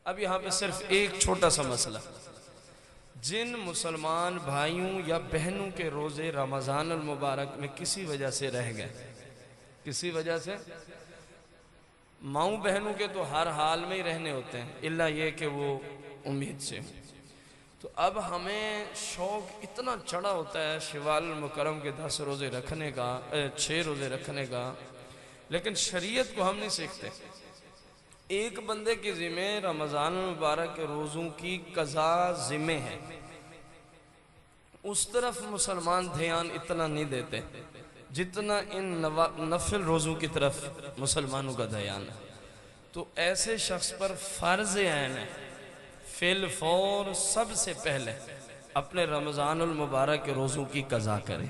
اب یہاں پہ صرف ایک چھوٹا سا مسئلہ، جن مسلمان بھائیوں یا بہنوں کے روزے رمضان المبارک میں کسی وجہ سے رہ گئے، کسی وجہ سے، ماؤں بہنوں کے تو ہر حال میں ہی رہنے ہوتے ہیں الا یہ کہ وہ امید سے ہوں، تو اب ہمیں شوق اتنا چڑھا ہوتا ہے شوال المکرم کے 10 روزے رکھنے کا، 6 روزے رکھنے کا، لیکن شریعت کو ہم نہیں سیکھتے۔ ایک بندے کے ذمہ رمضان المبارک کے روزوں کی قضا ذمہ ہے، اس طرف مسلمان دھیان اتنا نہیں دیتے جتنا ان نفل روزوں کی طرف مسلمانوں کا دھیان ہے۔ تو ایسے شخص پر فرض عین ہے فی الفور سب سے پہلے اپنے رمضان المبارک کے روزوں کی قضا کرے۔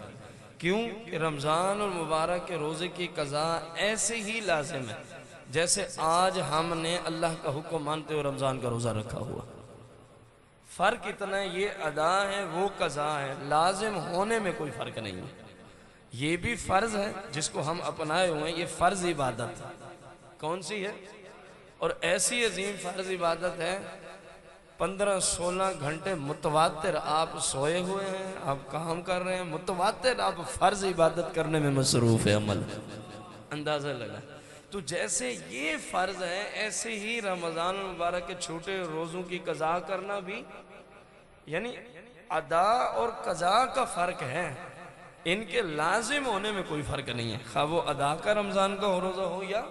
کیوں کہ رمضان المبارک کے روزے کی قضا ایسے ہی لازم ہے جیسے آج ہم نے اللہ کا حکم مانتے ہوئے رمضان کا روزہ رکھا ہوا۔ فرق اتنا ہے، یہ ادا ہے وہ قضا ہے، لازم ہونے میں کوئی فرق نہیں ہے۔ یہ بھی فرض ہے جس کو ہم اپنائے ہوئے ہیں، یہ فرض عبادت ہے۔ کون سی ہے؟ اور ایسی عظیم فرض عبادت ہے 15-16 گھنٹے متواتر آپ سوئے ہوئے ہیں، آپ کام کر رہے ہیں، متواتر آپ فرض عبادت کرنے میں مصروف ہے، عمل اندازہ لگا۔ تو جیسے یہ فرض ہے ایسے ہی رمضان المبارک کے چھوٹے روزوں کی قضا کرنا بھی، یعنی ادا اور قضا کا فرق ہے، ان کے لازم ہونے میں کوئی فرق نہیں ہے، خواہ وہ ادا کا رمضان کا روزہ ہو یا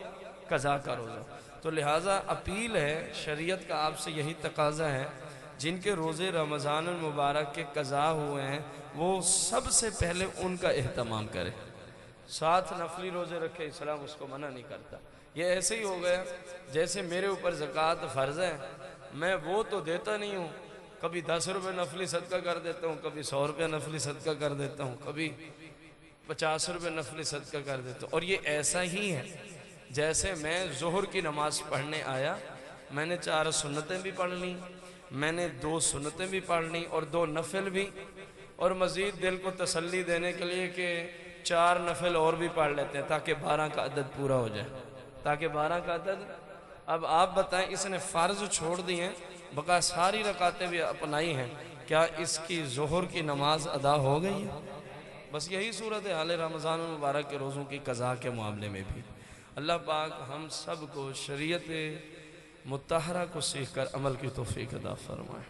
قضا کا روزہ۔ تو لہٰذا اپیل ہے شریعت کا آپ سے یہی تقاضا ہے، جن کے روزے رمضان المبارک کے قضا ہوئے ہیں وہ سب سے پہلے ان کا اہتمام کرے، ساتھ نفلی روزے رکھے، اسلام اس کو منع نہیں کرتا۔ یہ ایسے ہی ہو گیا جیسے میرے اوپر زکوٰۃ فرض ہے، میں وہ تو دیتا نہیں ہوں، کبھی 10 روپے نفلی صدقہ کر دیتا ہوں، کبھی 100 روپے نفلی صدقہ کر دیتا ہوں، کبھی 50 روپے نفلی صدقہ کر دیتا ہوں۔ اور یہ ایسا ہی ہے جیسے میں ظہر کی نماز پڑھنے آیا، میں نے 4 سنتیں بھی پڑھ لیں، میں نے 2 سنتیں بھی پڑھ لیں اور 2 نفل بھی، اور مزید دل کو تسلی دینے کے لیے کہ 4 نفل اور بھی پڑھ لیتے ہیں تاکہ 12 کا عدد پورا ہو جائے، تاکہ 12 کا عدد۔ اب آپ بتائیں، اس نے فرض چھوڑ دی ہیں، بقا ساری رکعتیں بھی اپنائی ہیں، کیا اس کی ظہر کی نماز ادا ہو گئی ہے؟ بس یہی صورت حال رمضان المبارک کے روزوں کی قضا کے معاملے میں بھی۔ اللہ پاک ہم سب کو شریعت مطہرہ کو سیکھ کر عمل کی توفیق عطا فرمائے۔